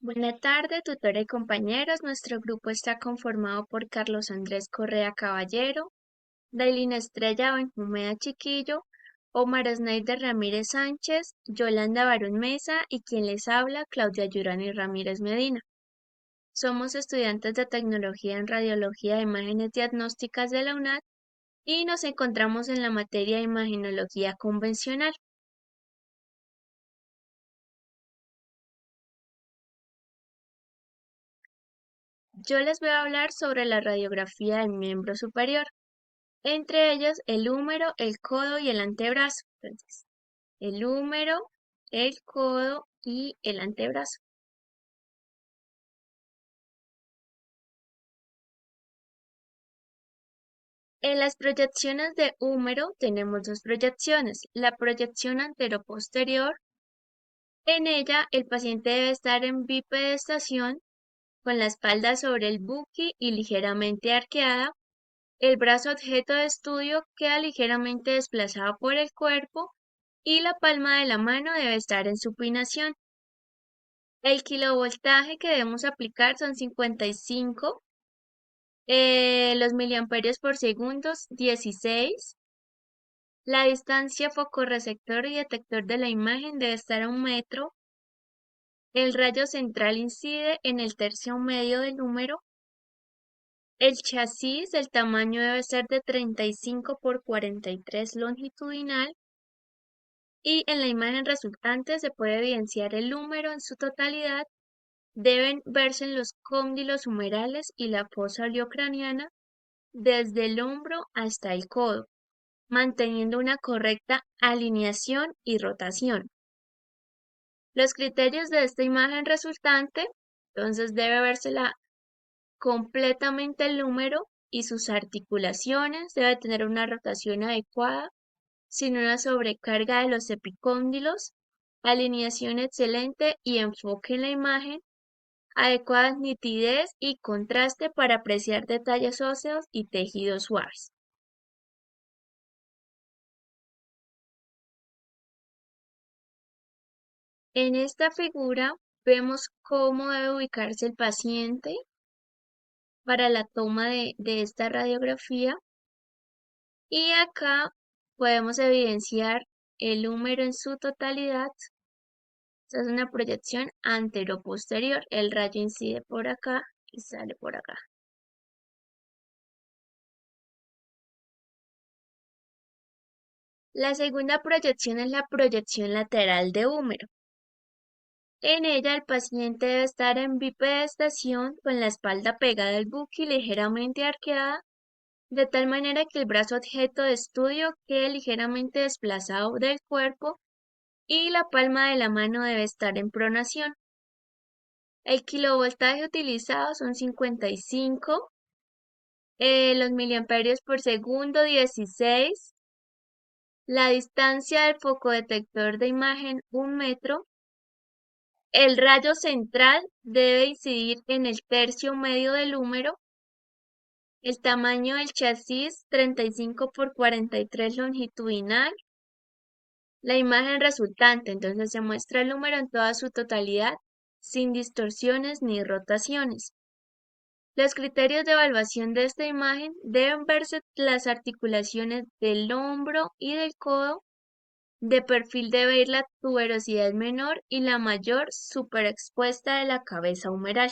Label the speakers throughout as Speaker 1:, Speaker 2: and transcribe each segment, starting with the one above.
Speaker 1: Buenas tardes, tutora y compañeros. Nuestro grupo está conformado por Carlos Andrés Correa Caballero, Dailina Estrella Benjumea Chiquillo, Omar Sneider Ramírez Sánchez, Yolanda Barón Mesa y quien les habla, Claudia Yurani Ramírez Medina. Somos estudiantes de Tecnología en Radiología de Imágenes Diagnósticas de la UNAD y nos encontramos en la materia de Imagenología Convencional. Yo les voy a hablar sobre la radiografía del miembro superior. Entre ellos el húmero, el codo y el antebrazo. Entonces, el húmero, el codo y el antebrazo. En las proyecciones de húmero tenemos dos proyecciones. La proyección anteroposterior, en ella el paciente debe estar en bipedestación con la espalda sobre el buqui y ligeramente arqueada. El brazo objeto de estudio queda ligeramente desplazado por el cuerpo y la palma de la mano debe estar en supinación. El kilovoltaje que debemos aplicar son 55. Los miliamperios por segundo, 16. La distancia focorreceptor y detector de la imagen debe estar a 1 metro. El rayo central incide en el tercio medio del número. El chasis, el tamaño debe ser de 35 por 43 longitudinal. Y en la imagen resultante se puede evidenciar el número en su totalidad. Deben verse en los cóndilos humerales y la fosa iliocraniana desde el hombro hasta el codo, manteniendo una correcta alineación y rotación. Los criterios de esta imagen resultante, entonces debe vérsela completamente el número y sus articulaciones, debe tener una rotación adecuada, sin una sobrecarga de los epicóndilos, alineación excelente y enfoque en la imagen, adecuada nitidez y contraste para apreciar detalles óseos y tejidos suaves. En esta figura vemos cómo debe ubicarse el paciente para la toma de esta radiografía y acá podemos evidenciar el húmero en su totalidad. Esta es una proyección anteroposterior. El rayo incide por acá y sale por acá. La segunda proyección es la proyección lateral de húmero. En ella el paciente debe estar en bipedestación con la espalda pegada al buque y ligeramente arqueada, de tal manera que el brazo objeto de estudio quede ligeramente desplazado del cuerpo y la palma de la mano debe estar en pronación. El kilovoltaje utilizado son 55, los miliamperios por segundo 16, la distancia del focodetector de imagen 1 metro. El rayo central debe incidir en el tercio medio del húmero. El tamaño del chasis 35 por 43 longitudinal. La imagen resultante, entonces se muestra el número en toda su totalidad, sin distorsiones ni rotaciones. Los criterios de evaluación de esta imagen deben verse las articulaciones del hombro y del codo. De perfil debe ir la tuberosidad menor y la mayor superexpuesta de la cabeza humeral.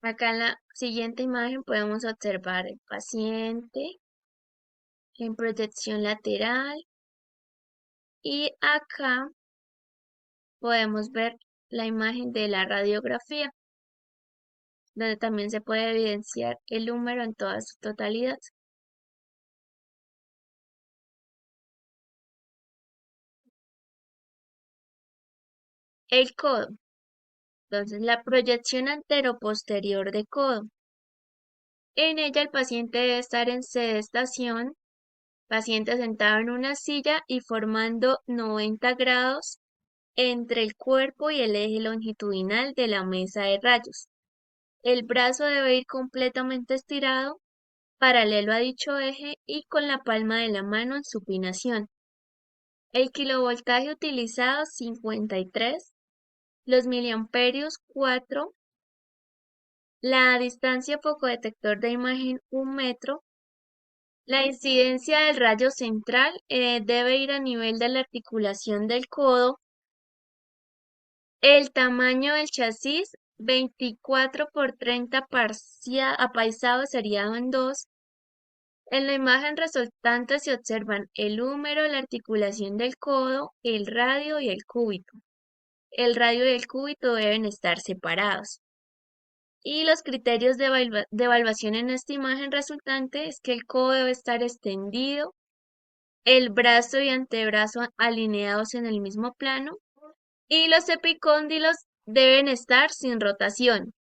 Speaker 1: Acá en la siguiente imagen podemos observar el paciente en proyección lateral y acá podemos ver la imagen de la radiografía, donde también se puede evidenciar el húmero en toda su totalidad. El codo. Entonces, la proyección anteroposterior de codo. En ella el paciente debe estar en sedestación, paciente sentado en una silla y formando 90 grados entre el cuerpo y el eje longitudinal de la mesa de rayos. El brazo debe ir completamente estirado, paralelo a dicho eje y con la palma de la mano en supinación. El kilovoltaje utilizado 53, los miliamperios 4, la distancia focodetector de imagen 1 metro, la incidencia del rayo central debe ir a nivel de la articulación del codo, el tamaño del chasis 24 por 30 apaisado seriado en 2. En la imagen resultante se observan el húmero, la articulación del codo, el radio y el cúbito. El radio y el cúbito deben estar separados. Y los criterios de evaluación en esta imagen resultante es que el codo debe estar extendido, el brazo y antebrazo alineados en el mismo plano y los epicóndilos deben estar sin rotación.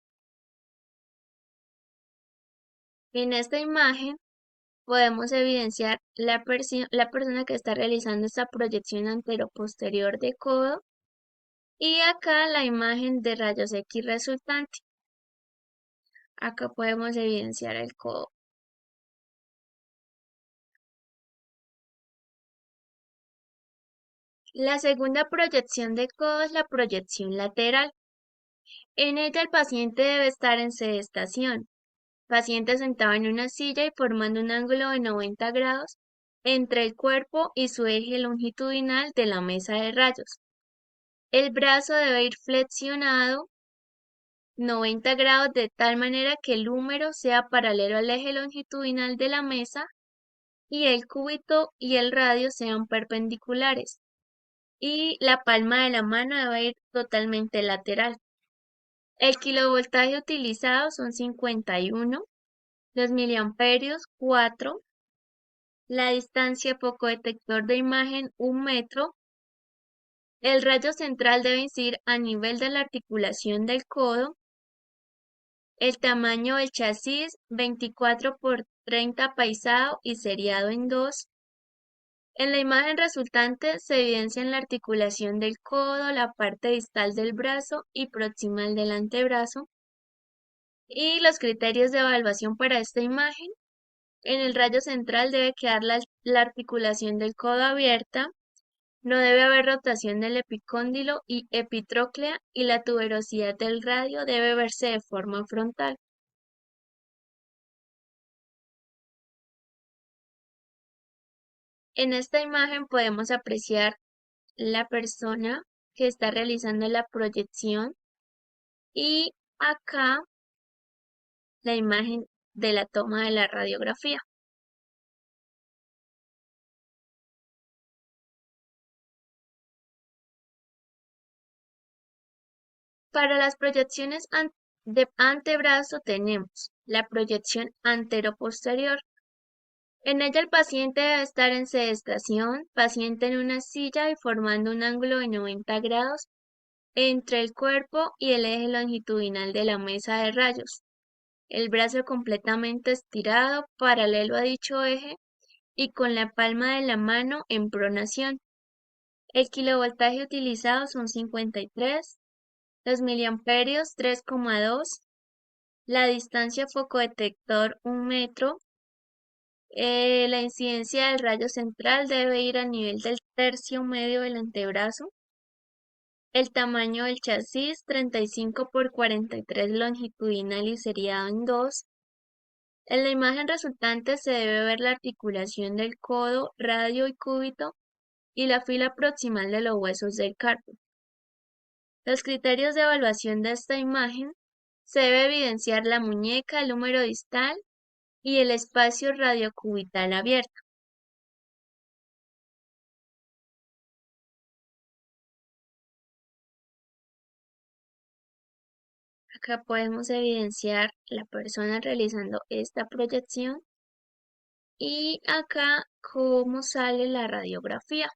Speaker 1: En esta imagen podemos evidenciar la persona que está realizando esta proyección anteroposterior de codo y acá la imagen de rayos X resultante. Acá podemos evidenciar el codo. La segunda proyección de codo es la proyección lateral. En ella el paciente debe estar en sedestación, paciente sentado en una silla y formando un ángulo de 90 grados entre el cuerpo y su eje longitudinal de la mesa de rayos. El brazo debe ir flexionado 90 grados de tal manera que el húmero sea paralelo al eje longitudinal de la mesa y el cúbito y el radio sean perpendiculares. Y la palma de la mano debe ir totalmente lateral. El kilovoltaje utilizado son 51, los miliamperios 4, la distancia focodetector de imagen 1 metro, el rayo central debe incidir a nivel de la articulación del codo, el tamaño del chasis 24 por 30 paisado y seriado en 2. En la imagen resultante se evidencian la articulación del codo, la parte distal del brazo y proximal del antebrazo. Y los criterios de evaluación para esta imagen. En el rayo central debe quedar la articulación del codo abierta, no debe haber rotación del epicóndilo y epitróclea y la tuberosidad del radio debe verse de forma frontal. En esta imagen podemos apreciar la persona que está realizando la proyección y acá la imagen de la toma de la radiografía. Para las proyecciones de antebrazo tenemos la proyección anteroposterior. En ella el paciente debe estar en sedestación, paciente en una silla y formando un ángulo de 90 grados entre el cuerpo y el eje longitudinal de la mesa de rayos. El brazo completamente estirado, paralelo a dicho eje y con la palma de la mano en pronación. El kilovoltaje utilizado son 53, los miliamperios 3,2, la distancia focodetector 1 metro, la incidencia del rayo central debe ir a nivel del tercio medio del antebrazo, el tamaño del chasis 35 por 43 longitudinal y seriado en 2. En la imagen resultante se debe ver la articulación del codo, radio y cúbito y la fila proximal de los huesos del carpo. Los criterios de evaluación de esta imagen: se debe evidenciar la muñeca, el húmero distal y el espacio radiocubital abierto. Acá podemos evidenciar la persona realizando esta proyección y acá cómo sale la radiografía.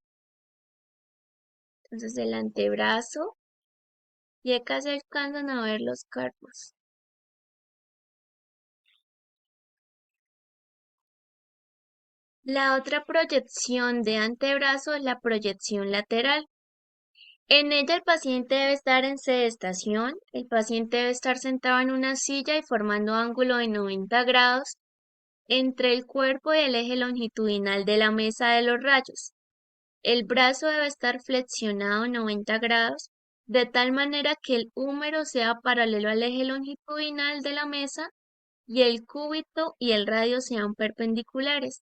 Speaker 1: Entonces el antebrazo y acá se alcanzan a ver los carpos. La otra proyección de antebrazo es la proyección lateral. En ella el paciente debe estar en sedestación, el paciente debe estar sentado en una silla y formando ángulo de 90 grados entre el cuerpo y el eje longitudinal de la mesa de los rayos. El brazo debe estar flexionado 90 grados, de tal manera que el húmero sea paralelo al eje longitudinal de la mesa y el cúbito y el radio sean perpendiculares.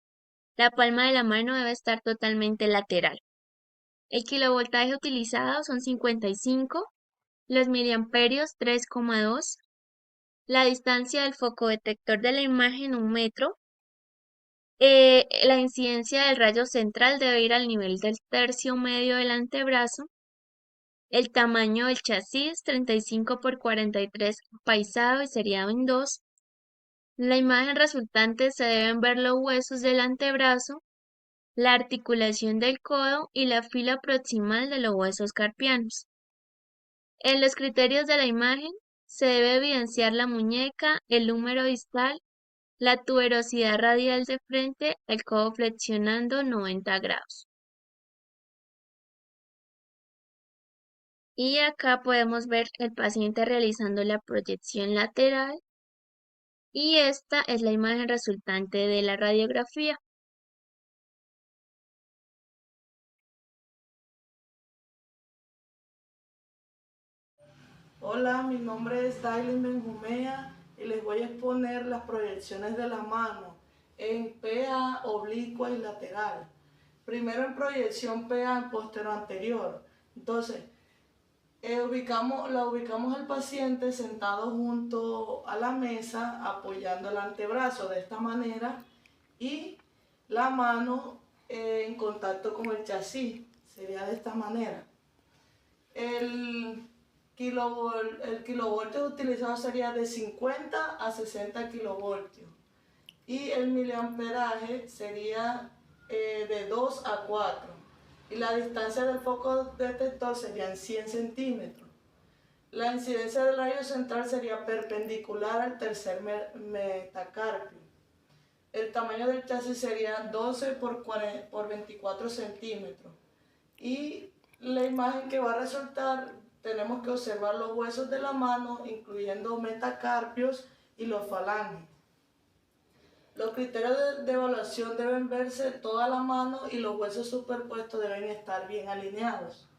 Speaker 1: La palma de la mano debe estar totalmente lateral. El kilovoltaje utilizado son 55, los miliamperios 3,2, la distancia del foco detector de la imagen 1 metro, la incidencia del rayo central debe ir al nivel del tercio medio del antebrazo, el tamaño del chasis 35 por 43 paisado y seriado en 2. La imagen resultante se deben ver los huesos del antebrazo, la articulación del codo y la fila proximal de los huesos carpianos. En los criterios de la imagen se debe evidenciar la muñeca, el húmero distal, la tuberosidad radial de frente, el codo flexionando 90 grados. Y acá podemos ver el paciente realizando la proyección lateral y esta es la imagen resultante de la radiografía.
Speaker 2: Hola, mi nombre es Dailin Benjumea y les voy a exponer las proyecciones de la mano en PA, oblicua y lateral. Primero en proyección PA en posterior anterior. Entonces, ubicamos al paciente sentado junto a la mesa apoyando el antebrazo de esta manera y la mano en contacto con el chasis. Sería de esta manera. El kilovoltio utilizado sería de 50 a 60 kilovoltios y el miliamperaje sería de 2 a 4 y la distancia del foco detector serían 100 centímetros. La incidencia del rayo central sería perpendicular al tercer metacarpio. El tamaño del chasis sería 12 por 24 centímetros y la imagen que va a resultar, tenemos que observar los huesos de la mano, incluyendo metacarpios y los falanges. Los criterios de evaluación deben verse toda la mano y los huesos superpuestos deben estar bien alineados.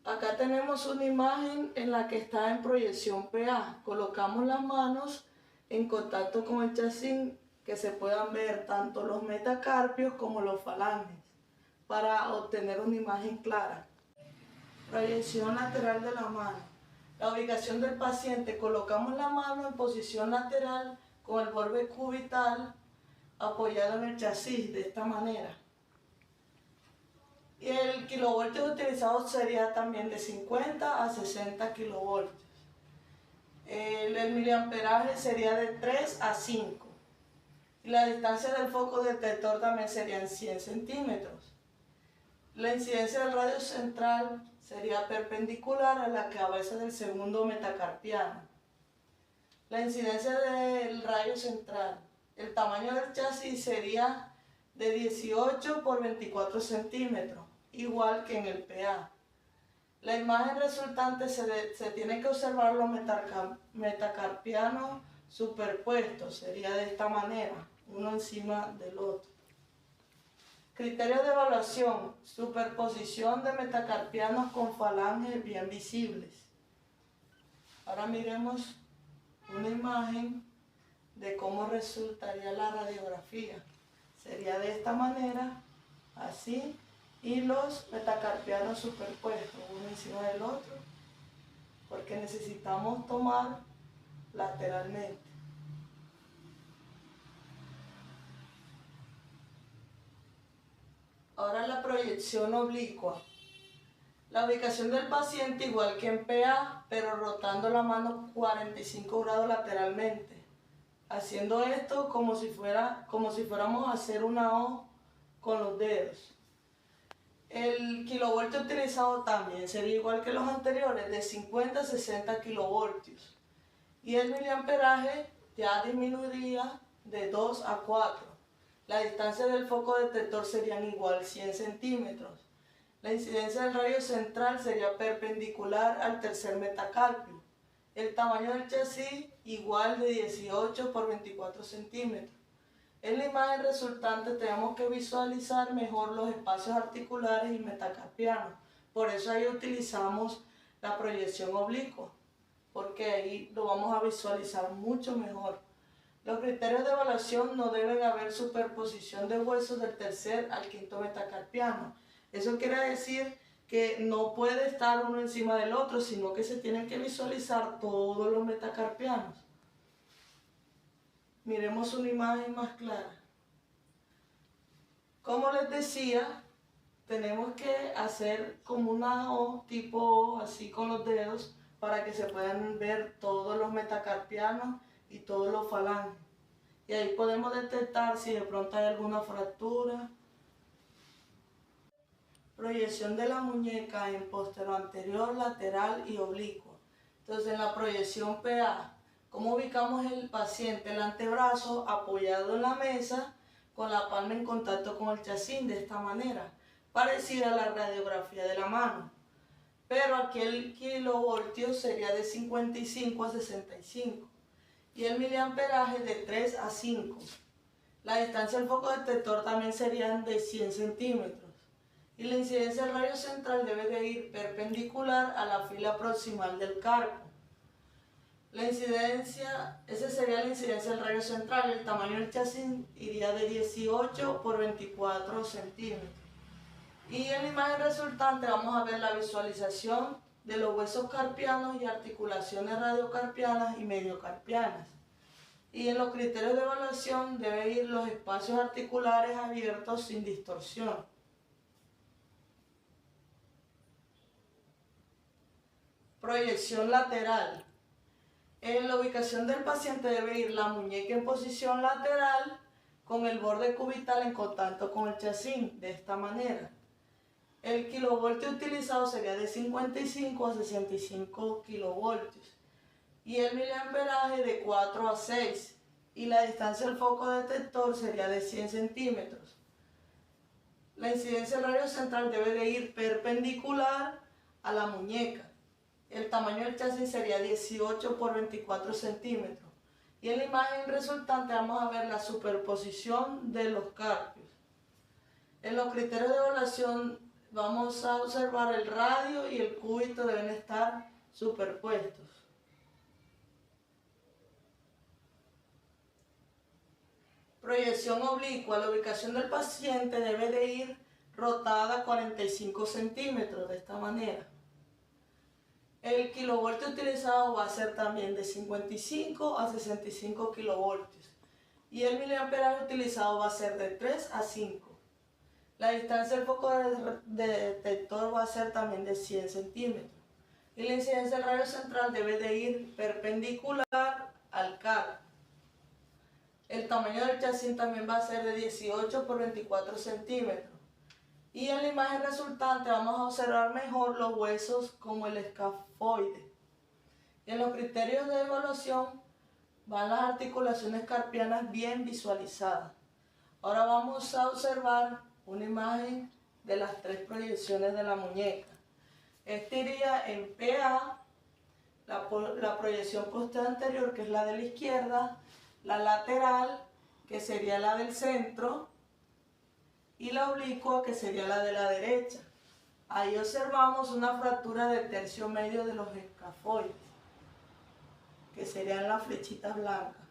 Speaker 2: Acá tenemos una imagen en la que está en proyección PA. Colocamos las manos en contacto con el chasis, que se puedan ver tanto los metacarpios como los falanges, para obtener una imagen clara. Proyección lateral de la mano. La ubicación del paciente. Colocamos la mano en posición lateral con el borde cubital apoyado en el chasis de esta manera. Y el kilovoltio utilizado sería también de 50 a 60 kilovoltios. El miliamperaje sería de 3 a 5. Y la distancia del foco detector también serían 100 centímetros. La incidencia del radio central sería perpendicular a la cabeza del segundo metacarpiano. La incidencia del rayo central. El tamaño del chasis sería de 18 por 24 centímetros, igual que en el PA. La imagen resultante se tiene que observar los metacarpianos superpuestos, sería de esta manera, uno encima del otro. Criterios de evaluación: superposición de metacarpianos con falanges bien visibles. Ahora miremos una imagen de cómo resultaría la radiografía. Sería de esta manera, así, y los metacarpianos superpuestos, uno encima del otro, porque necesitamos tomar lateralmente. Ahora la proyección oblicua. La ubicación del paciente igual que en PA, pero rotando la mano 45 grados lateralmente. Haciendo esto como si fuéramos a hacer una O con los dedos. El kilovoltio utilizado también sería igual que los anteriores, de 50 a 60 kilovoltios. Y el miliamperaje ya disminuiría de 2 a 4. La distancia del foco detector serían igual 100 centímetros. La incidencia del rayo central sería perpendicular al tercer metacarpio. El tamaño del chasis igual de 18 por 24 centímetros. En la imagen resultante tenemos que visualizar mejor los espacios articulares y metacarpianos. Por eso ahí utilizamos la proyección oblicua, porque ahí lo vamos a visualizar mucho mejor. Los criterios de evaluación: no deben haber superposición de huesos del tercer al quinto metacarpiano. Eso quiere decir que no puede estar uno encima del otro, sino que se tienen que visualizar todos los metacarpianos. Miremos una imagen más clara. Como les decía, tenemos que hacer como una O, tipo O, así con los dedos, para que se puedan ver todos los metacarpianos y todos los falanges. Y ahí podemos detectar si de pronto hay alguna fractura. Proyección de la muñeca en posterior anterior, lateral y oblicuo. Entonces, en la proyección PA, ¿cómo ubicamos el paciente? El antebrazo apoyado en la mesa, con la palma en contacto con el chasis, de esta manera, parecida a la radiografía de la mano. Pero aquí el kilovoltio sería de 55 a 65 y el miliamperaje de 3 a 5. La distancia del foco detector también serían de 100 centímetros. Y la incidencia del rayo central debe de ir perpendicular a la fila proximal del carpo. La incidencia, esa sería la incidencia del rayo central. El tamaño del chasis iría de 18 por 24 centímetros. Y en la imagen resultante vamos a ver la visualización de los huesos carpianos y articulaciones radiocarpianas y mediocarpianas. Y en los criterios de evaluación deben ir los espacios articulares abiertos sin distorsión. Proyección lateral. En la ubicación del paciente debe ir la muñeca en posición lateral con el borde cubital en contacto con el chasis, de esta manera. El kilovoltio utilizado sería de 55 a 65 kilovoltios y el miliamperaje de 4 a 6 y la distancia del foco detector sería de 100 centímetros. La incidencia del rayo central debe de ir perpendicular a la muñeca. El tamaño del chasis sería 18 por 24 centímetros. Y en la imagen resultante vamos a ver la superposición de los carpios. En los criterios de evaluación vamos a observar el radio y el cúbito deben estar superpuestos. Proyección oblicua. La ubicación del paciente debe de ir rotada 45 centímetros, de esta manera. El kilovoltio utilizado va a ser también de 55 a 65 kilovoltios y el miliamperaje utilizado va a ser de 3 a 5. La distancia del foco de detector va a ser también de 100 centímetros y la incidencia del rayo central debe de ir perpendicular al carpo. El tamaño del chasis también va a ser de 18 por 24 centímetros. Y en la imagen resultante vamos a observar mejor los huesos como el escafoide. En los criterios de evaluación van las articulaciones carpianas bien visualizadas. Ahora vamos a observar una imagen de las tres proyecciones de la muñeca. Este iría en PA, la proyección posterior anterior, que es la de la izquierda, la lateral, que sería la del centro, y la oblicua, que sería la de la derecha. Ahí observamos una fractura del tercio medio de los escafoides, que serían las flechitas blancas.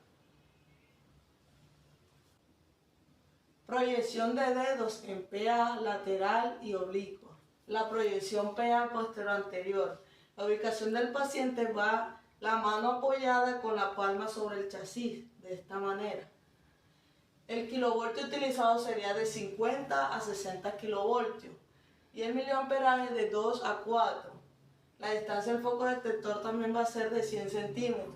Speaker 2: Proyección de dedos en PA, lateral y oblicua. La proyección PA posterior anterior. La ubicación del paciente va la mano apoyada con la palma sobre el chasis, de esta manera. El kilovoltio utilizado sería de 50 a 60 kilovoltios y el miliamperaje de 2 a 4. La distancia del foco detector también va a ser de 100 centímetros.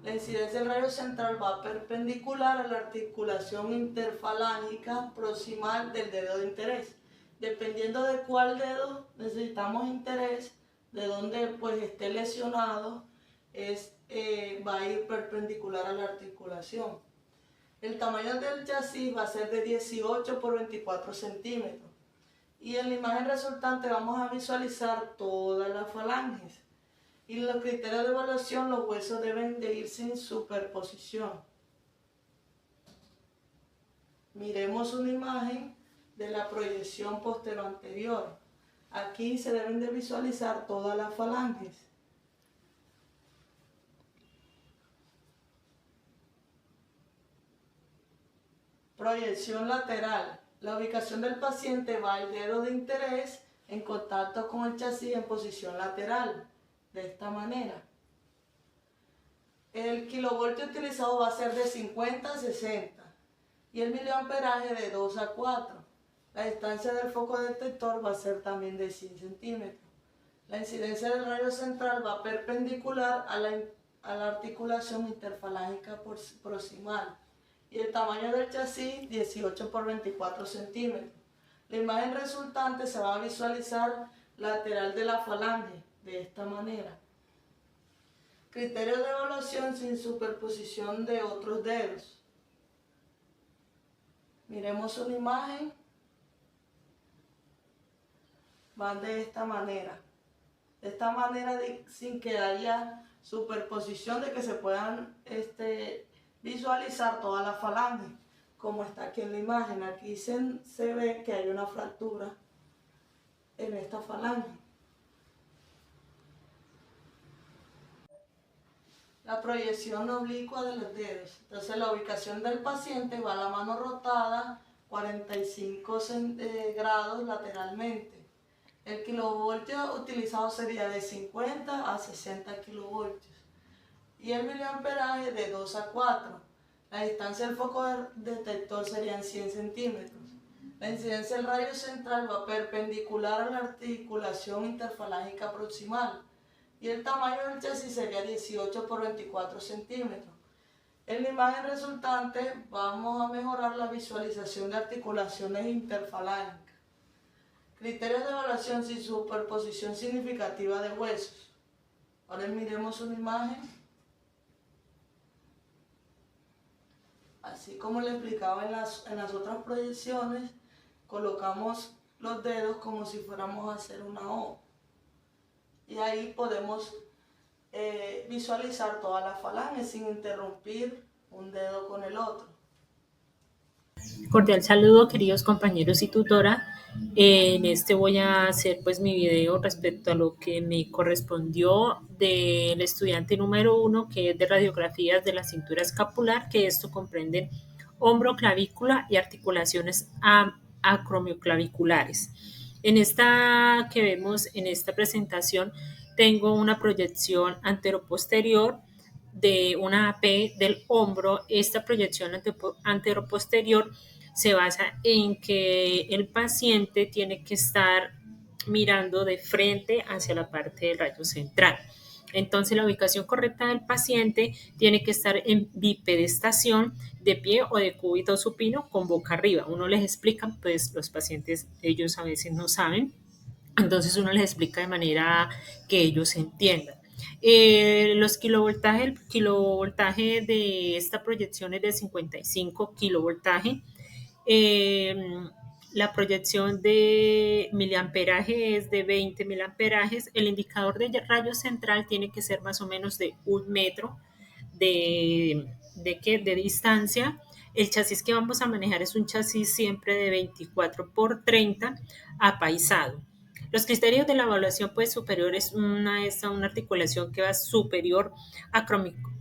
Speaker 2: La incidencia del rayo central va perpendicular a la articulación interfalángica proximal del dedo de interés. Dependiendo de cuál dedo necesitamos interés, de donde pues esté lesionado, va a ir perpendicular a la articulación. El tamaño del chasis va a ser de 18 por 24 centímetros. Y en la imagen resultante vamos a visualizar todas las falanges. Y en los criterios de evaluación los huesos deben de ir sin superposición. Miremos una imagen de la proyección posterior-anterior. Aquí se deben de visualizar todas las falanges. Proyección lateral. La ubicación del paciente va al dedo de interés en contacto con el chasis en posición lateral, de esta manera. El kilovoltio utilizado va a ser de 50 a 60 y el miliamperaje de 2 a 4. La distancia del foco detector va a ser también de 100 centímetros. La incidencia del rayo central va perpendicular a la articulación interfalángica proximal y el tamaño del chasis 18 por 24 centímetros. La imagen resultante se va a visualizar lateral de la falange, de esta manera. Criterios de evaluación sin superposición de otros dedos. Miremos una imagen. Van de esta manera. De esta manera sin que haya superposición, de que se puedan visualizar toda la falange, como está aquí en la imagen. Aquí se ve que hay una fractura en esta falange. La proyección oblicua de los dedos. Entonces la ubicación del paciente va a la mano rotada 45 grados lateralmente. El kilovoltio utilizado sería de 50 a 60 kilovoltios y el miliamperaje de 2 a 4. La distancia del foco detector serían 100 centímetros. La incidencia del rayo central va perpendicular a la articulación interfalángica proximal y el tamaño del chasis sería 18 por 24 centímetros. En la imagen resultante vamos a mejorar la visualización de articulaciones interfalángicas. Criterios de evaluación sin superposición significativa de huesos. Ahora miremos una imagen. Así como le explicaba en las otras proyecciones, colocamos los dedos como si fuéramos a hacer una O. Y ahí podemos visualizar toda la falange sin interrumpir un dedo con el otro.
Speaker 3: Cordial saludo, queridos compañeros y tutora. En este voy a hacer pues mi video respecto a lo que me correspondió del estudiante número 1, que es de radiografías de la cintura escapular, que esto comprende hombro, clavícula y articulaciones acromioclaviculares. En esta que vemos en esta presentación tengo una proyección anteroposterior de una AP del hombro. Esta proyección anteroposterior se basa en que el paciente tiene que estar mirando de frente hacia la parte del rayo central. Entonces, la ubicación correcta del paciente tiene que estar en bipedestación, de pie o de cúbito supino con boca arriba. Uno les explica, pues los pacientes, ellos a veces no saben, entonces uno les explica de manera que ellos entiendan. El kilovoltaje de esta proyección es de 55 kilovoltaje. Eh, la proyección de miliamperaje es de 20 miliamperajes. El indicador de rayo central tiene que ser más o menos de 1 metro de distancia. El chasis que vamos a manejar es un chasis siempre de 24 por 30 apaisado. Los criterios de la evaluación pues superior es una articulación que va superior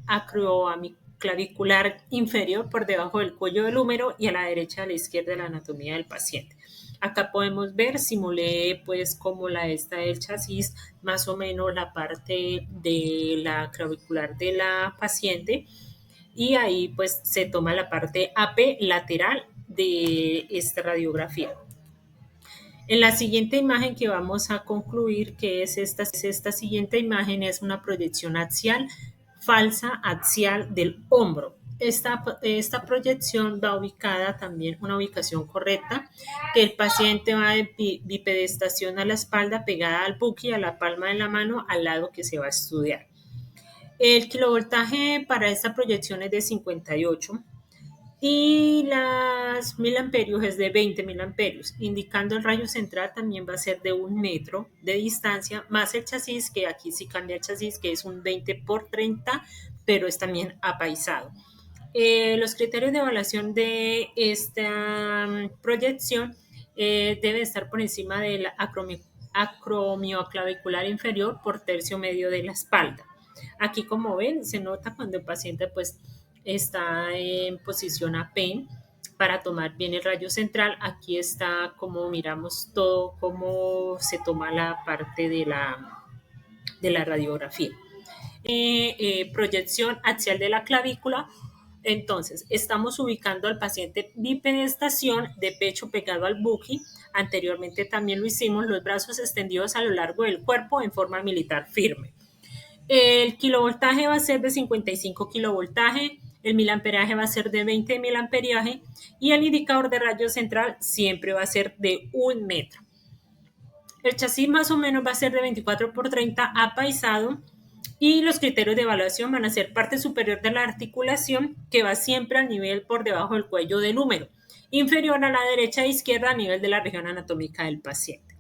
Speaker 3: acroamiclavicular inferior por debajo del cuello del húmero y a la derecha a la izquierda de la anatomía del paciente. Acá podemos ver, simulé pues como la esta del chasis, más o menos la parte de la clavicular de la paciente, y ahí pues se toma la parte AP lateral de esta radiografía. En la siguiente imagen que vamos a concluir, que es esta siguiente imagen, es una proyección axial, falsa axial del hombro. Esta proyección va ubicada también, una ubicación correcta, que el paciente va de bipedestación a la espalda, pegada al buque, a la palma de la mano, al lado que se va a estudiar. El kilovoltaje para esta proyección es de 58 y las miliamperios es de 20 miliamperios, indicando el rayo central también va a ser de 1 metro de distancia, más el chasis, que aquí sí cambia el chasis, que es un 20 por 30, pero es también apaisado. Los criterios de evaluación de esta proyección deben estar por encima del acromioclavicular inferior por tercio medio de la espalda. Aquí, como ven, se nota cuando el paciente pues está en posición APEN para tomar bien el rayo central. Aquí está como miramos todo, cómo se toma la parte de la radiografía. Proyección axial de la clavícula. Entonces, estamos ubicando al paciente bipedestación de pecho pegado al buki. Anteriormente también lo hicimos, los brazos extendidos a lo largo del cuerpo en forma militar firme. El kilovoltaje va a ser de 55 kilovoltaje, el miliamperaje va a ser de 20 miliamperaje y el indicador de rayo central siempre va a ser de 1 metro. El chasis más o menos va a ser de 24 por 30 apaisado y los criterios de evaluación van a ser parte superior de la articulación que va siempre al nivel por debajo del cuello del húmero, inferior a la derecha e izquierda a nivel de la región anatómica del paciente.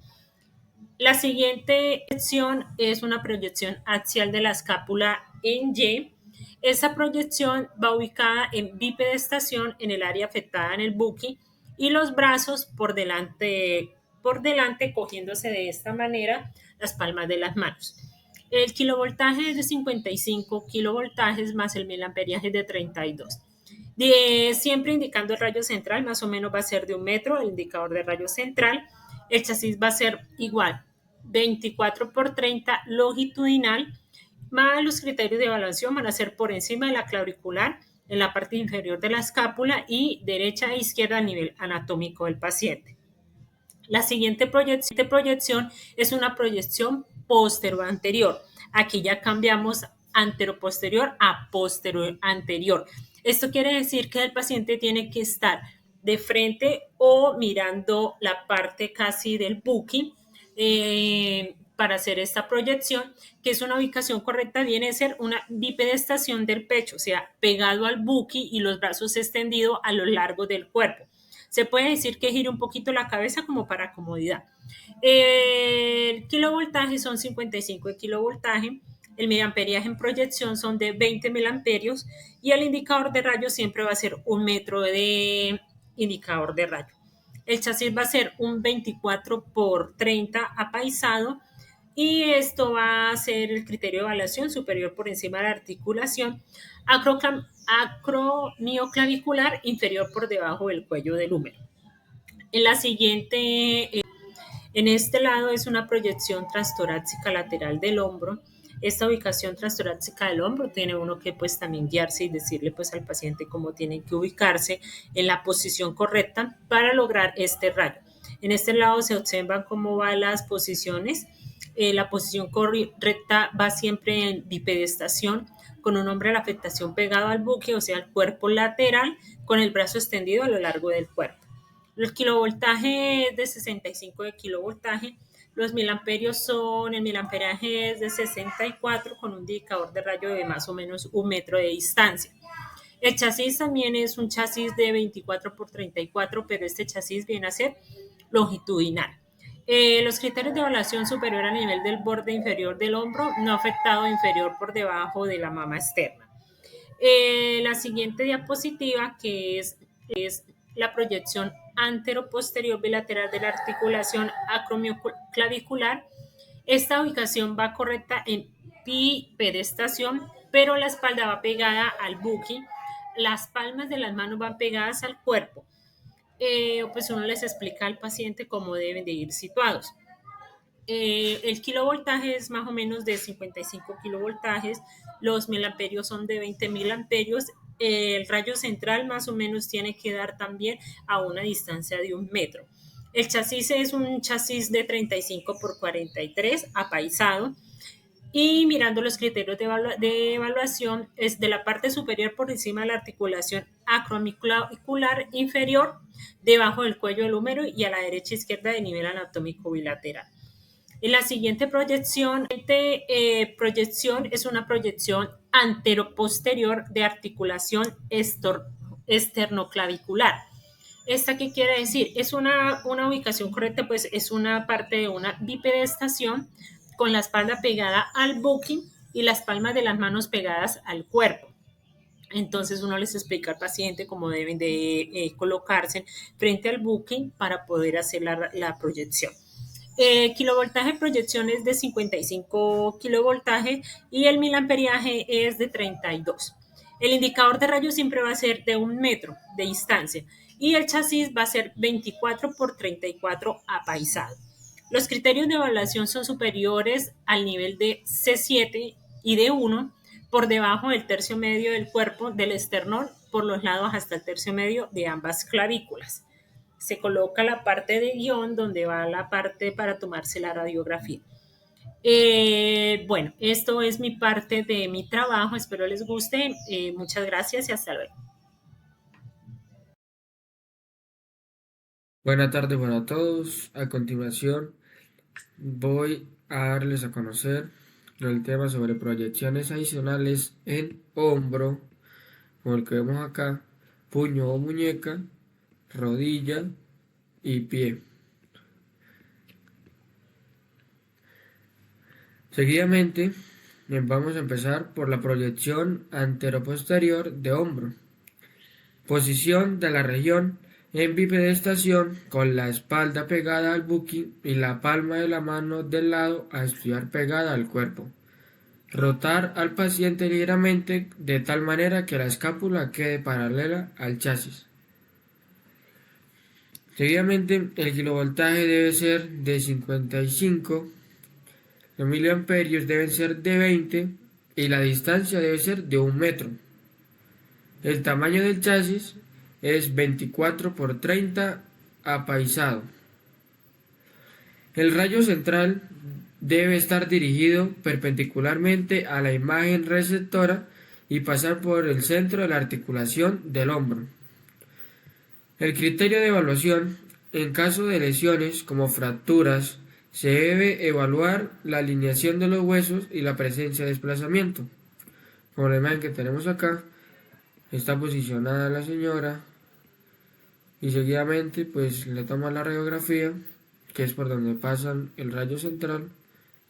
Speaker 3: La siguiente proyección es una proyección axial de la escápula en Y. Esta proyección va ubicada en bipedestación en el área afectada en el buki y los brazos por delante cogiéndose de esta manera las palmas de las manos. El kilovoltaje es de 55 kilovoltajes más el miliamperiaje de 32. Siempre indicando el rayo central, más o menos va a ser de 1 metro, el indicador de rayo central. El chasis va a ser igual, 24 por 30 longitudinal, más los criterios de evaluación van a ser por encima de la clavicular, en la parte inferior de la escápula y derecha e izquierda a nivel anatómico del paciente. La siguiente proyección es una proyección posterior-anterior. Aquí ya cambiamos antero-posterior a posterior-anterior. Esto quiere decir que el paciente tiene que estar de frente o mirando la parte casi del buki para hacer esta proyección, que es una ubicación correcta, viene a ser una bipedestación del pecho, o sea, pegado al buki y los brazos extendidos a lo largo del cuerpo. Se puede decir que gire un poquito la cabeza como para comodidad. El kilovoltaje son 55 de kilovoltaje, el miliamperiaje en proyección son de 20 miliamperios y el indicador de rayo siempre va a ser 1 metro de indicador de rayo. El chasis va a ser un 24 por 30 apaisado y esto va a ser el criterio de evaluación superior por encima de la articulación, acromioclavicular inferior por debajo del cuello del húmero. En la siguiente, en este lado es una proyección transtorácica lateral del hombro. Esta ubicación transtorácica del hombro tiene uno que pues también guiarse y decirle pues al paciente cómo tiene que ubicarse en la posición correcta para lograr este rayo. En este lado se observan cómo van las posiciones. La posición correcta va siempre en bipedestación, con un hombre a la afectación pegado al buque, o sea, el cuerpo lateral, con el brazo extendido a lo largo del cuerpo. El kilovoltaje es de 65 de kilovoltaje. Los miliamperios son, el miliamperaje es de 64 con un indicador de rayo de más o menos 1 metro de distancia. El chasis también es un chasis de 24 por 34, pero este chasis viene a ser longitudinal. Los criterios de evaluación superior a nivel del borde inferior del hombro, no afectado inferior por debajo de la mama externa. La siguiente diapositiva, que es la proyección antero-posterior bilateral de la articulación acromioclavicular. Esta ubicación va correcta en bipedestación, pero la espalda va pegada al buki, las palmas de las manos van pegadas al cuerpo. Pues uno les explica al paciente cómo deben de ir situados. El kilovoltaje es más o menos de 55 kilovoltajes, los miliamperios son de 20 miliamperios, el rayo central más o menos tiene que dar también a una distancia de 1 metro. El chasis es un chasis de 35 por 43 apaisado y mirando los criterios de evaluación es de la parte superior por encima de la articulación acromioclavicular inferior, debajo del cuello del húmero y a la derecha e izquierda de nivel anatómico bilateral. En la siguiente proyección, es una proyección anteroposterior de articulación esternoclavicular. ¿Esta qué quiere decir? Es una ubicación correcta, pues es una parte de una bipedestación con la espalda pegada al buki y las palmas de las manos pegadas al cuerpo. Entonces uno les explica al paciente cómo deben de colocarse frente al buque para poder hacer la proyección. Kilovoltaje proyección es de 55 kilovoltaje y el miliamperiaje es de 32. El indicador de rayos siempre va a ser de 1 metro de distancia y el chasis va a ser 24 por 34 apaisado. Los criterios de evaluación son superiores al nivel de C7 y D1 por debajo del tercio medio del cuerpo del esternón por los lados hasta el tercio medio de ambas clavículas. Se coloca la parte de guión donde va la parte para tomarse la radiografía. Bueno, esto es mi parte de mi trabajo, espero les guste. Muchas gracias y hasta luego.
Speaker 4: Buenas tardes, buenas a todos. A continuación voy a darles a conocer el tema sobre proyecciones adicionales en hombro, como el que vemos acá, puño o muñeca, rodilla y pie. Seguidamente vamos a empezar por la proyección anteroposterior de hombro. Posición de la región en bipedestación con la espalda pegada al buki y la palma de la mano del lado a estudiar pegada al cuerpo. Rotar al paciente ligeramente de tal manera que la escápula quede paralela al chasis. Seguidamente, el kilovoltaje debe ser de 55, los miliamperios deben ser de 20 y la distancia debe ser de 1 metro. El tamaño del chasis es 24 por 30 apaisado. El rayo central debe estar dirigido perpendicularmente a la imagen receptora y pasar por el centro de la articulación del hombro. El criterio de evaluación, en caso de lesiones como fracturas, se debe evaluar la alineación de los huesos y la presencia de desplazamiento. Como la imagen que tenemos acá, está posicionada la señora y seguidamente pues le toma la radiografía, que es por donde pasa el rayo central,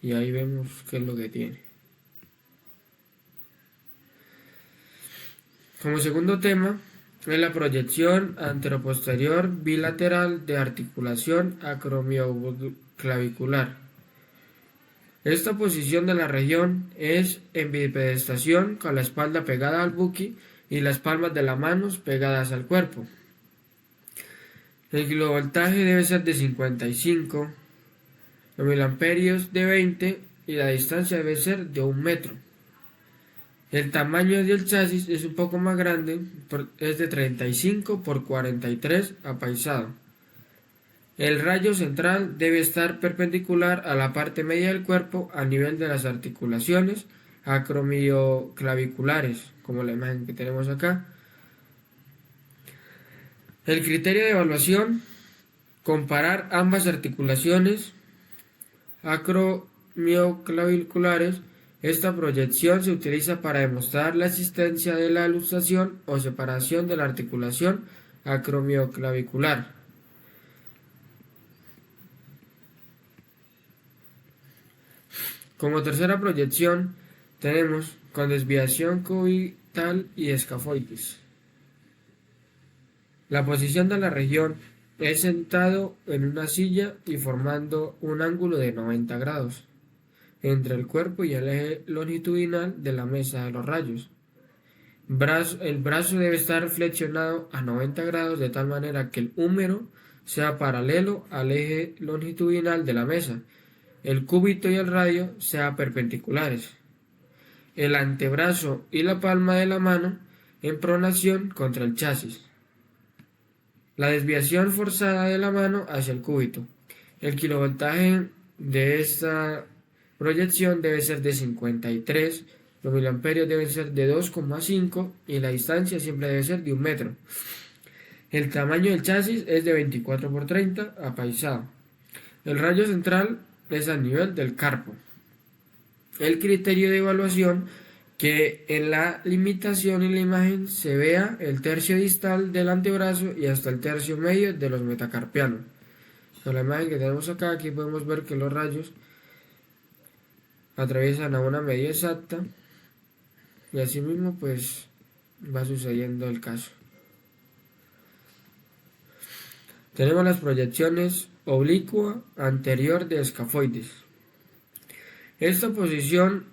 Speaker 4: y ahí vemos qué es lo que tiene. Como segundo tema es la proyección anteroposterior bilateral de articulación acromioclavicular. Esta posición de la región es en bipedestación con la espalda pegada al buki y las palmas de las manos pegadas al cuerpo. El kilovoltaje debe ser de 55, los miliamperios de 20 y la distancia debe ser de 1 metro. El tamaño del chasis es un poco más grande, es de 35 por 43 apaisado. El rayo central debe estar perpendicular a la parte media del cuerpo a nivel de las articulaciones acromioclaviculares, como la imagen que tenemos acá. El criterio de evaluación: comparar ambas articulaciones acromioclaviculares. Esta proyección se utiliza para demostrar la existencia de la luxación o separación de la articulación acromioclavicular. Como tercera proyección tenemos con desviación cubital y escafoides. La posición de la región es sentado en una silla y formando un ángulo de 90 grados entre el cuerpo y el eje longitudinal de la mesa de los rayos. El brazo debe estar flexionado a 90 grados de tal manera que el húmero sea paralelo al eje longitudinal de la mesa. El cúbito y el radio sean perpendiculares. El antebrazo y la palma de la mano en pronación contra el chasis. La desviación forzada de la mano hacia el cúbito. El kilovoltaje de esta proyección debe ser de 53, los miliamperios deben ser de 2,5 y la distancia siempre debe ser de 1 metro. El tamaño del chasis es de 24 por 30 apaisado. El rayo central es a nivel del carpo. El criterio de evaluación: que en la limitación y la imagen se vea el tercio distal del antebrazo y hasta el tercio medio de los metacarpianos. Con la imagen que tenemos acá, aquí podemos ver que los rayos atraviesan a una medida exacta y asimismo pues va sucediendo el caso. Tenemos las proyecciones oblicua anterior de escafoides. Esta posición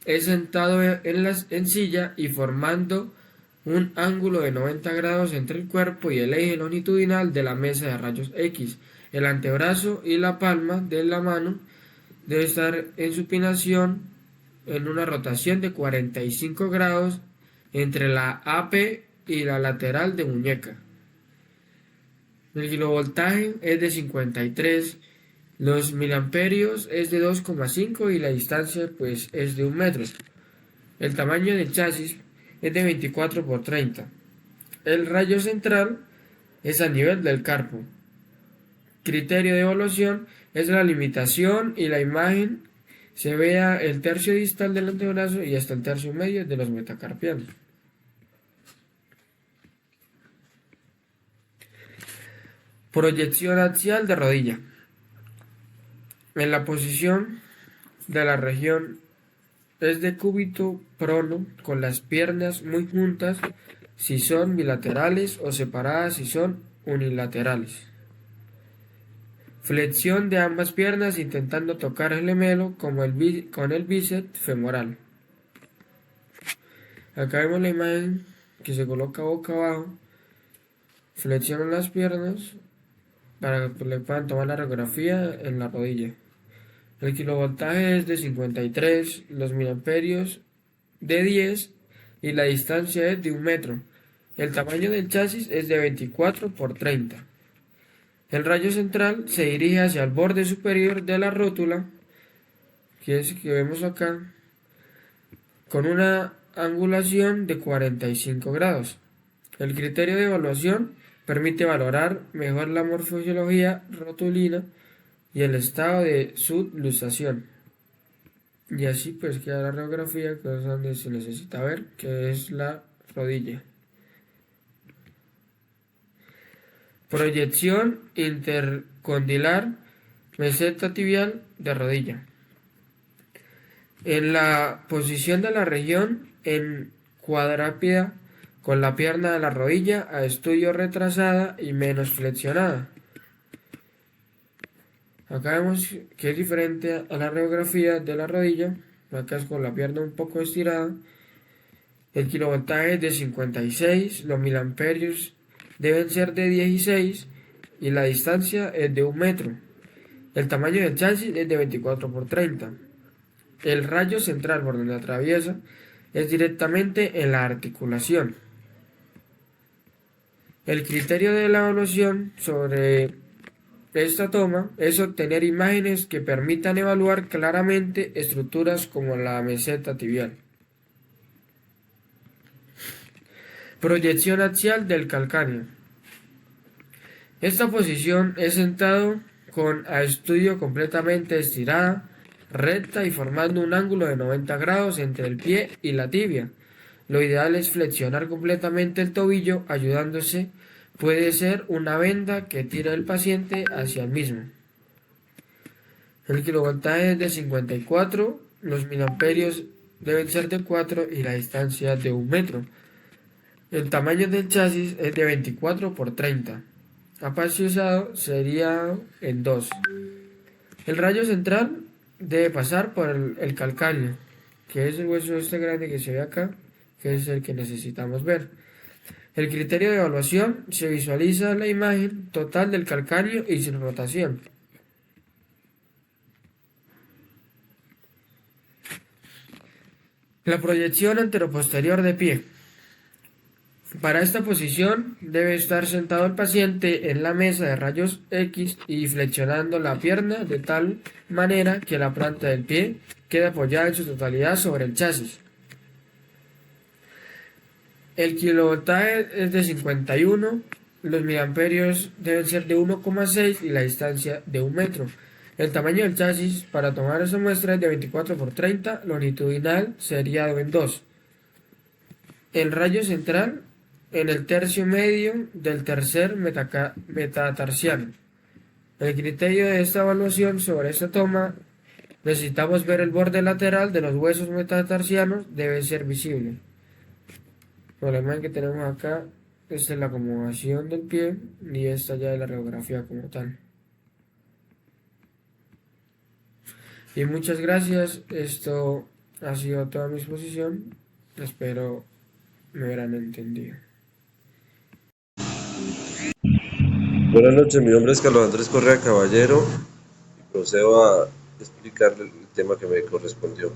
Speaker 4: es sentado en silla y formando un ángulo de 90 grados entre el cuerpo y el eje longitudinal de la mesa de rayos X. El antebrazo y la palma de la mano debe estar en supinación en una rotación de 45 grados entre la AP y la lateral de muñeca. El kilovoltaje es de 53, los miliamperios es de 2,5 y la distancia pues es de 1 metro. El tamaño del chasis es de 24 por 30. El rayo central es a nivel del carpo. Criterio de evaluación es la limitación y la imagen se vea el tercio distal del antebrazo y hasta el tercio medio de los metacarpianos. Proyección axial de rodilla. En la posición de la región es de cúbito prono con las piernas muy juntas si son bilaterales o separadas si son unilaterales. Flexión de ambas piernas intentando tocar el gemelo con el bíceps femoral. Acá vemos la imagen que se coloca boca abajo. Flexionan las piernas para que le puedan tomar la radiografía en la rodilla. El kilovoltaje es de 53, los miliamperios de 10 y la distancia es de 1 metro. El tamaño del chasis es de 24 por 30. El rayo central se dirige hacia el borde superior de la rótula, que es que vemos acá, con una angulación de 45 grados. El criterio de evaluación permite valorar mejor la morfología rotulina y el estado de subluxación. Y así pues queda la radiografía, que es donde se necesita ver, que es la rodilla. Proyección intercondilar, meseta tibial de rodilla. En la posición de la región en cuadrápeda con la pierna de la rodilla a estudio retrasada y menos flexionada. Acá vemos que es diferente a la radiografía de la rodilla. Acá es con la pierna un poco estirada. El kilovoltaje es de 56, los miliamperios deben ser de 16 y la distancia es de 1 metro. El tamaño del chasis es de 24 por 30. El rayo central por donde atraviesa es directamente en la articulación. El criterio de la evaluación sobre esta toma es obtener imágenes que permitan evaluar claramente estructuras como la meseta tibial. Proyección axial del calcáneo. Esta posición es sentado con a estudio completamente estirada, recta y formando un ángulo de 90 grados entre el pie y la tibia. Lo ideal es flexionar completamente el tobillo, ayudándose. Puede ser una venda que tira el paciente hacia el mismo. El kilovoltaje es de 54, los miliamperios deben ser de 4 y la distancia de 1 metro. El tamaño del chasis es de 24 por 30. Apaciosado sería en 2. El rayo central debe pasar por el calcáneo, que es el hueso este grande que se ve acá, que es el que necesitamos ver. El criterio de evaluación se visualiza la imagen total del calcáneo y sin rotación. La proyección anteroposterior de pie. Para esta posición debe estar sentado el paciente en la mesa de rayos X y flexionando la pierna de tal manera que la planta del pie quede apoyada en su totalidad sobre el chasis. El kilovoltaje es de 51, los miliamperios deben ser de 1,6 y la distancia de 1 metro. El tamaño del chasis para tomar esa muestra es de 24 por 30, longitudinal sería en 2. El rayo central en el tercio medio del tercer metatarsiano. El criterio de esta evaluación sobre esta toma, necesitamos ver el borde lateral de los huesos metatarsianos, debe ser visible. Con la imagen que tenemos acá, esta es la acomodación del pie y esta ya es la radiografía como tal. Y muchas gracias, esto ha sido toda mi exposición, espero me habrán entendido.
Speaker 5: Buenas noches, mi nombre es Carlos Andrés Correa Caballero y procedo a explicarle el tema que me correspondió.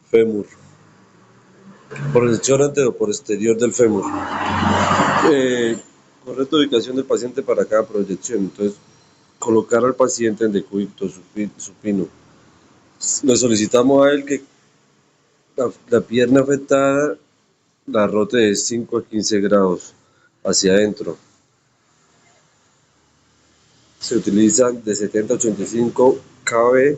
Speaker 5: Fémur. Proyección anteroposterior del fémur. Correcta ubicación del paciente para cada proyección. Entonces, colocar al paciente en decúbito supino. Le solicitamos a él que la pierna afectada la rote de 5 a 15 grados hacia adentro. Se utilizan de 70 a 85 kb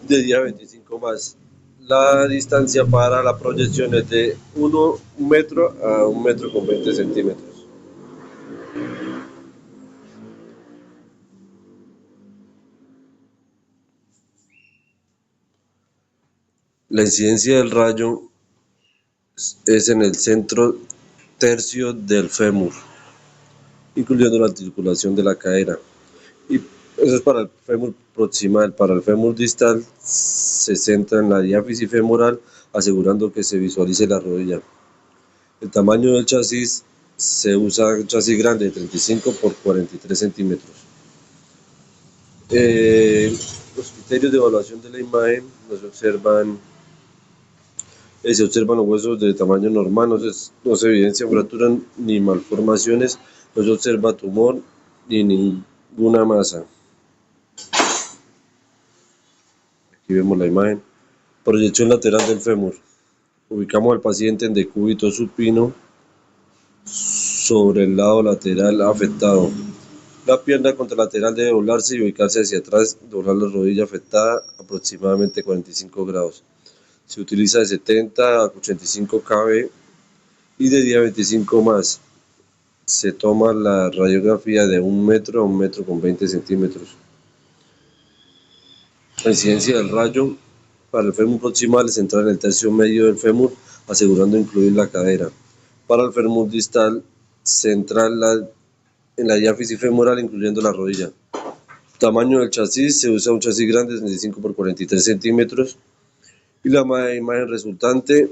Speaker 5: de día 25 más. La distancia para la proyección es de 1 metro a 1 metro con 20 centímetros. La incidencia del rayo es en el centro tercio del fémur, incluyendo la articulación de la cadera. Y eso es para el fémur proximal. Para el fémur distal se centra en la diáfisis femoral, asegurando que se visualice la rodilla. El tamaño del chasis se usa un chasis grande de 35 por 43 centímetros. Los criterios de evaluación de la imagen se observan los huesos de tamaño normal, no se evidencia fracturas ni malformaciones, no se observa tumor ni ninguna masa. Aquí vemos la imagen. Proyección lateral del fémur. Ubicamos al paciente en decúbito supino sobre el lado lateral afectado. La pierna contralateral debe doblarse y ubicarse hacia atrás, doblar la rodilla afectada aproximadamente 45 grados. Se utiliza de 70 a 85 kb y de día 25 más. Se toma la radiografía de 1 metro a 1 metro con 20 centímetros. La incidencia del rayo para el fémur proximal es centrar en el tercio medio del fémur, asegurando incluir la cadera. Para el fémur distal, central en la diáfisis femoral, incluyendo la rodilla. Tamaño del chasis, se usa un chasis grande de 65 por 43 centímetros. Y la imagen resultante,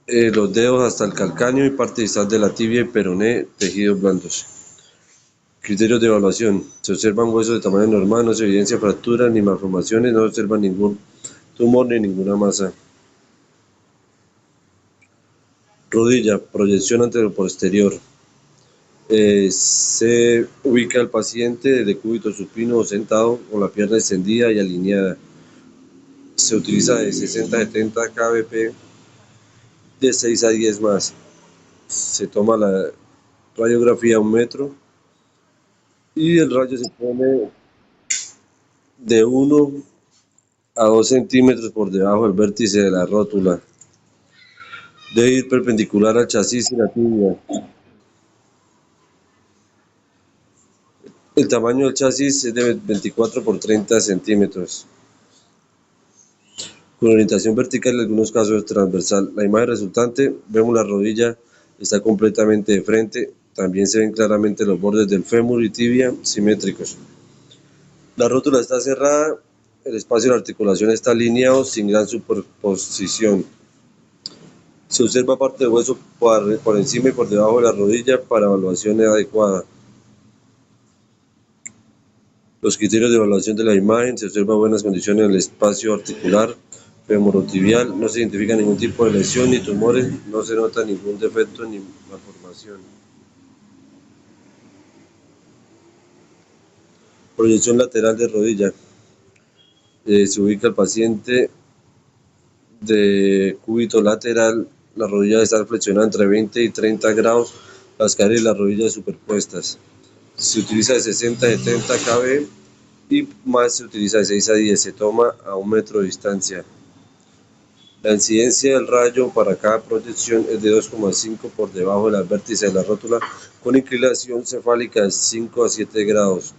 Speaker 5: los dedos hasta el calcáneo y parte distal de la tibia y peroné, tejidos blandos. Criterios de evaluación. Se observan huesos de tamaño normal, no se evidencia fracturas ni malformaciones, no se observa ningún tumor ni ninguna masa. Rodilla, proyección anteroposterior. Se ubica el paciente de decúbito supino o sentado con la pierna extendida y alineada. Se utiliza de 60 a 70 kbp de 6 a 10 más. Se toma la radiografía a 1 metro y el rayo se pone de 1 a 2 centímetros por debajo del vértice de la rótula. Debe ir perpendicular al chasis y la tibia. El tamaño del chasis es de 24 por 30 centímetros. Con orientación vertical, en algunos casos transversal. La imagen resultante, vemos la rodilla, está completamente de frente. También se ven claramente los bordes del fémur y tibia simétricos. La rótula está cerrada, el espacio de la articulación está alineado sin gran superposición. Se observa parte del hueso por encima y por debajo de la rodilla para evaluación adecuada. Los criterios de evaluación de la imagen: se observan buenas condiciones en el espacio articular femorotibial, no se identifica ningún tipo de lesión ni tumores, no se nota ningún defecto ni malformación. Proyección lateral de rodilla. Se ubica el paciente de cúbito lateral, la rodilla está flexionada entre 20 y 30 grados, las caderas y las rodillas superpuestas. Se utiliza de 60 a 70 kb y más se utiliza de 6 a 10, se toma a 1 metro de distancia. La incidencia del rayo para cada proyección es de 2,5 por debajo del vértice de la rótula, con inclinación cefálica de 5 a 7 grados.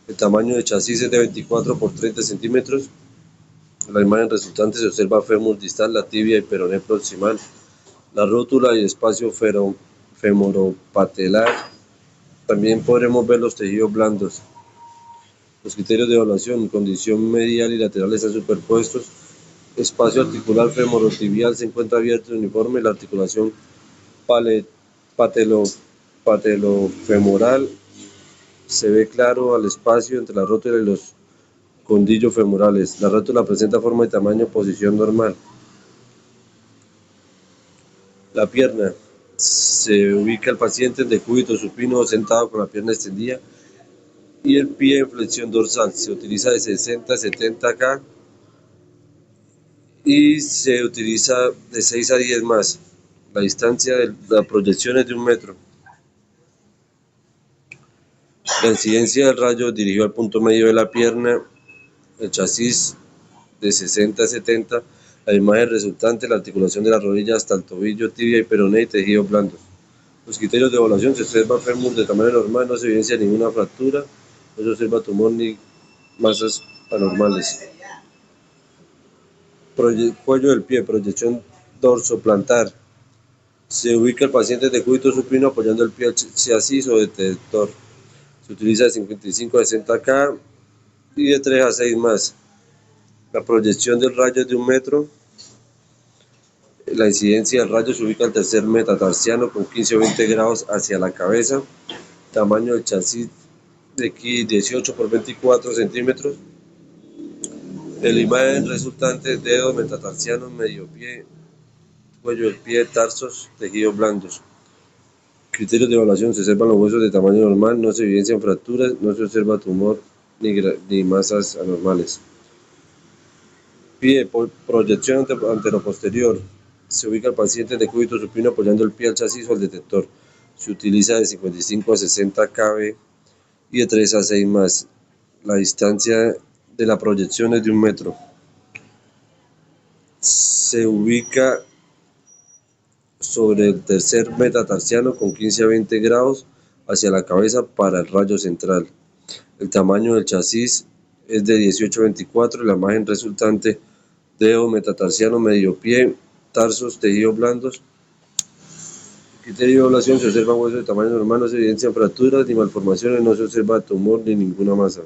Speaker 5: El tamaño del chasis es de 24 por 30 centímetros. En la imagen resultante se observa fémur distal, la tibia y peroné proximal, la rótula y espacio femoropatelar. También podremos ver los tejidos blandos. Los criterios de evaluación: condición medial y lateral están superpuestos. Espacio articular femorotibial se encuentra abierto y uniforme. La articulación patelofemoral se ve claro al espacio entre la rótula y los condillos femorales. La rótula presenta forma y tamaño, posición normal. La pierna. Se ubica el paciente en decúbito supino o sentado con la pierna extendida y el pie en flexión dorsal. Se utiliza de 60 a 70 K y se utiliza de 6 a 10 más. La distancia de la proyección es de 1 metro. La incidencia del rayo dirigido al punto medio de la pierna, el chasis de 60 a 70, la imagen resultante, la articulación de la rodilla hasta el tobillo, tibia y peroné y tejidos blandos. Los criterios de evaluación: se observa fémur de tamaño normal, no se evidencia ninguna fractura, no se observa tumor ni masas anormales. Cuello del pie, proyección dorsoplantar. Se ubica el paciente de decúbito supino apoyando el pie al chasis o detector. Se utiliza de 55 a 60 K y de 3 a 6 más. La proyección del rayo es de 1 metro. La incidencia del rayo se ubica al tercer metatarsiano con 15 o 20 grados hacia la cabeza. Tamaño del chasis de aquí 18 por 24 centímetros. En la imagen resultante, dedos metatarsianos, medio pie, cuello del pie, tarsos, tejidos blandos. Criterios de evaluación: se observan los huesos de tamaño normal, no se evidencian fracturas, no se observa tumor ni masas anormales. Pie, proyección anteroposterior. Se ubica el paciente en decúbito supino apoyando el pie al chasis o al detector. Se utiliza de 55 a 60 kb y de 3 a 6 más. La distancia de la proyección es de 1 metro. Se ubica sobre el tercer metatarsiano con 15 a 20 grados hacia la cabeza para el rayo central. El tamaño del chasis es de 18 a 24 y la imagen resultante, dedo metatarsiano, medio pie, tarsos, tejidos blandos. Criterio de evaluación: se observa hueso de tamaño normal, no se evidencian fracturas ni malformaciones, no se observa tumor ni ninguna masa.